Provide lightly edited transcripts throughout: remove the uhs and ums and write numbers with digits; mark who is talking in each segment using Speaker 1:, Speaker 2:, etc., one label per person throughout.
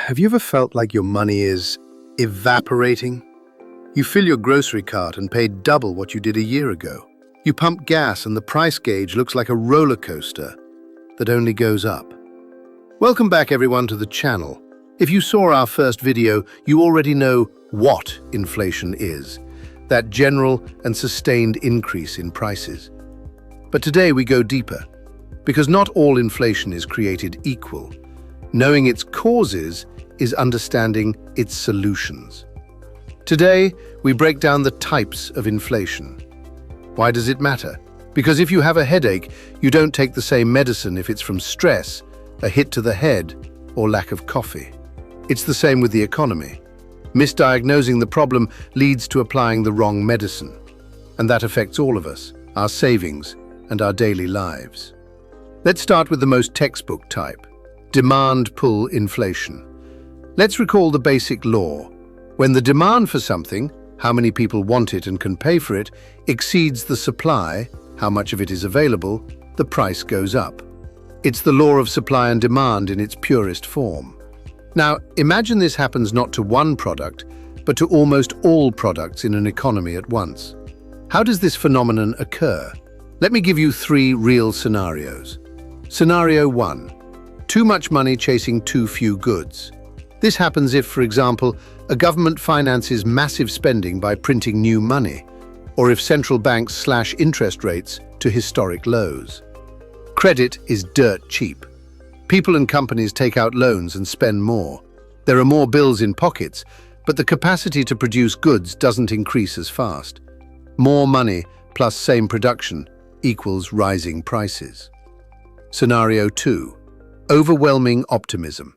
Speaker 1: Have you ever felt like your money is evaporating? You fill your grocery cart and pay double what you did a year ago. You pump gas and the price gauge looks like a roller coaster that only goes up. Welcome back everyone to the channel. If you saw our first video, you already know what inflation is, that general and sustained increase in prices. But today we go deeper, because not all inflation is created equal. Knowing its causes is understanding its solutions. Today, we break down the types of inflation. Why does it matter? Because if you have a headache, you don't take the same medicine if it's from stress, a hit to the head, or lack of coffee. It's the same with the economy. Misdiagnosing the problem leads to applying the wrong medicine. And that affects all of us, our savings, and our daily lives. Let's start with the most textbook type. Demand-pull inflation. Let's recall the basic law. When the demand for something, how many people want it and can pay for it, exceeds the supply, how much of it is available, the price goes up. It's the law of supply and demand in its purest form. Now, imagine this happens not to one product, but to almost all products in an economy at once. How does this phenomenon occur? Let me give you 3 real scenarios. Scenario 1. Too much money chasing too few goods. This happens if, for example, a government finances massive spending by printing new money, or if central banks slash interest rates to historic lows. Credit is dirt cheap. People and companies take out loans and spend more. There are more bills in pockets, but the capacity to produce goods doesn't increase as fast. More money plus same production equals rising prices. Scenario 2. Overwhelming optimism.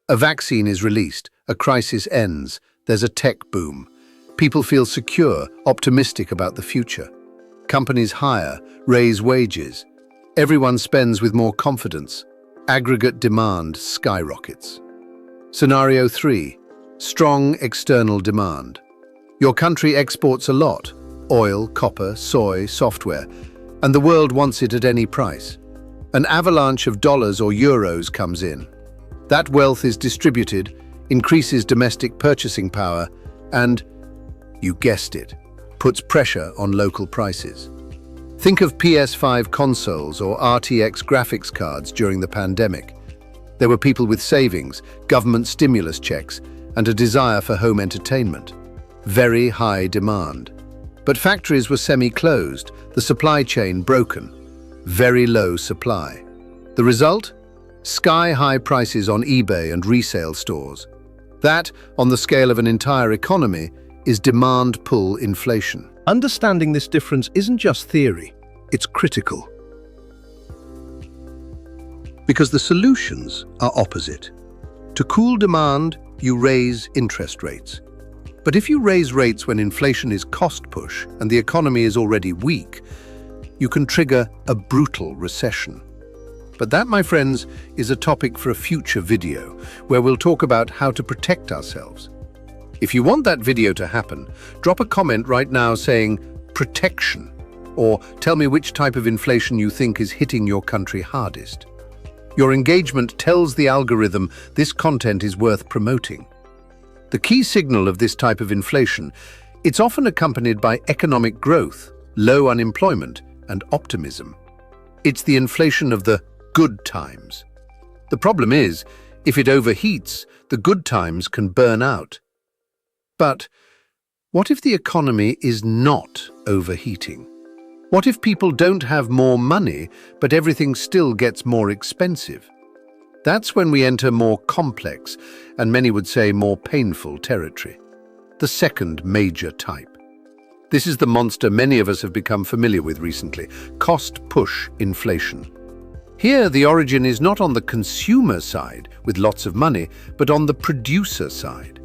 Speaker 1: A vaccine is released, a crisis ends, there's a tech boom. People feel secure, optimistic about the future. Companies hire, raise wages. Everyone spends with more confidence. Aggregate demand skyrockets. Scenario 3. Strong external demand. Your country exports a lot: oil, copper, soy, software, and the world wants it at any price. An avalanche of dollars or euros comes in. That wealth is distributed, increases domestic purchasing power, and, you guessed it, puts pressure on local prices. Think of PS5 consoles or RTX graphics cards during the pandemic. There were people with savings, government stimulus checks, and a desire for home entertainment. Very high demand. But factories were semi-closed, the supply chain broken. Very low supply. The result? Sky-high prices on eBay and resale stores. That, on the scale of an entire economy, is demand-pull inflation.
Speaker 2: Understanding this difference isn't just theory, it's critical. Because the solutions are opposite. To cool demand, you raise interest rates. But if you raise rates when inflation is cost push and the economy is already weak, you can trigger a brutal recession. But that, my friends, is a topic for a future video, where we'll talk about how to protect ourselves. If you want that video to happen, drop a comment right now saying protection, or tell me which type of inflation you think is hitting your country hardest. Your engagement tells the algorithm this content is worth promoting. The key signal of this type of inflation, it's often accompanied by economic growth, low unemployment, and optimism. It's the inflation of the good times. The problem is, if it overheats, the good times can burn out. But what if the economy is not overheating? What if people don't have more money, but everything still gets more expensive? That's when we enter more complex, and many would say more painful territory. The second major type. This is the monster many of us have become familiar with recently: cost-push inflation. Here, the origin is not on the consumer side, with lots of money, but on the producer side.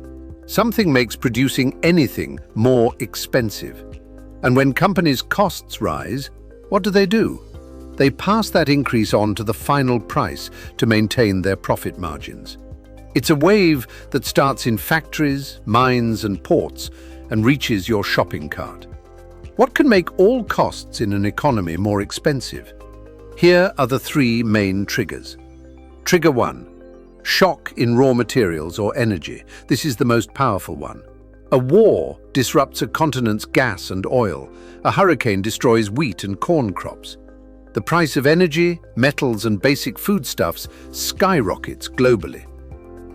Speaker 2: Something makes producing anything more expensive. And when companies' costs rise, what do? They pass that increase on to the final price to maintain their profit margins. It's a wave that starts in factories, mines, and ports, and reaches your shopping cart. What can make all costs in an economy more expensive? Here are the 3 main triggers. Trigger 1. Shock in raw materials or energy. This is the most powerful one. A war disrupts a continent's gas and oil. A hurricane destroys wheat and corn crops. The price of energy, metals, and basic foodstuffs skyrockets globally.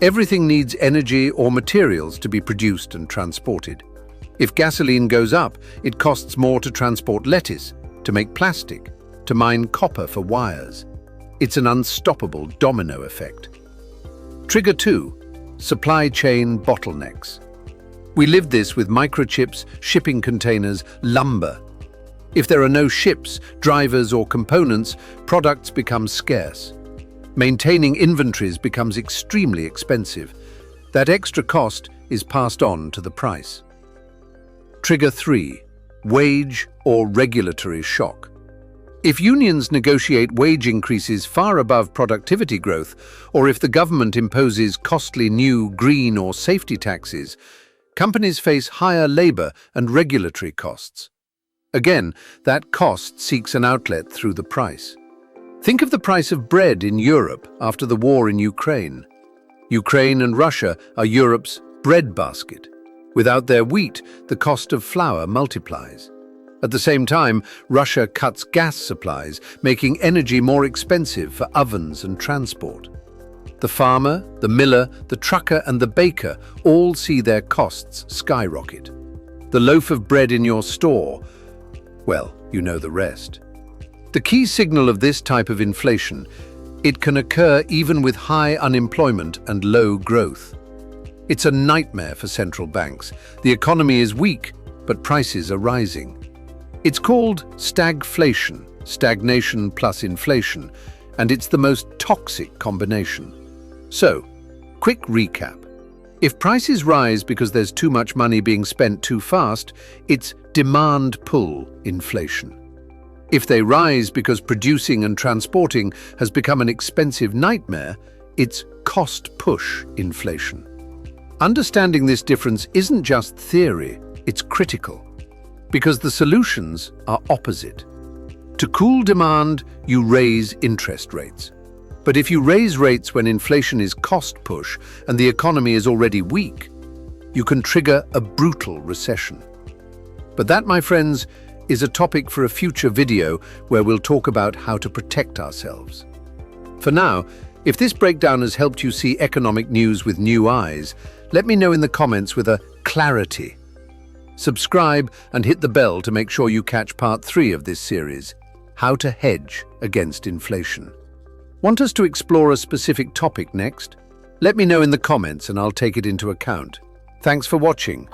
Speaker 2: Everything needs energy or materials to be produced and transported. If gasoline goes up, it costs more to transport lettuce, to make plastic, to mine copper for wires. It's an unstoppable domino effect. Trigger 2. Supply chain bottlenecks. We live this with microchips, shipping containers, lumber. If there are no ships, drivers, or components, products become scarce. Maintaining inventories becomes extremely expensive. That extra cost is passed on to the price. Trigger 3. Wage or regulatory shock. If unions negotiate wage increases far above productivity growth, or if the government imposes costly new green or safety taxes, companies face higher labor and regulatory costs. Again, that cost seeks an outlet through the price. Think of the price of bread in Europe after the war in Ukraine. Ukraine and Russia are Europe's breadbasket. Without their wheat, the cost of flour multiplies. At the same time, Russia cuts gas supplies, making energy more expensive for ovens and transport. The farmer, the miller, the trucker, and the baker all see their costs skyrocket. The loaf of bread in your store, well, you know the rest. The key signal of this type of inflation, it can occur even with high unemployment and low growth. It's a nightmare for central banks. The economy is weak, but prices are rising. It's called stagflation, stagnation plus inflation, and it's the most toxic combination. So, quick recap. If prices rise because there's too much money being spent too fast, it's demand pull inflation. If they rise because producing and transporting has become an expensive nightmare, it's cost push inflation. Understanding this difference isn't just theory, it's critical. Because the solutions are opposite. To cool demand, you raise interest rates. But if you raise rates when inflation is cost push and the economy is already weak, you can trigger a brutal recession. But that, my friends, is a topic for a future video where we'll talk about how to protect ourselves. For now, if this breakdown has helped you see economic news with new eyes, let me know in the comments with a clarity. Subscribe and hit the bell to make sure you catch part 3 of this series, How to Hedge Against Inflation. Want us to explore a specific topic next? Let me know in the comments and I'll take it into account. Thanks for watching.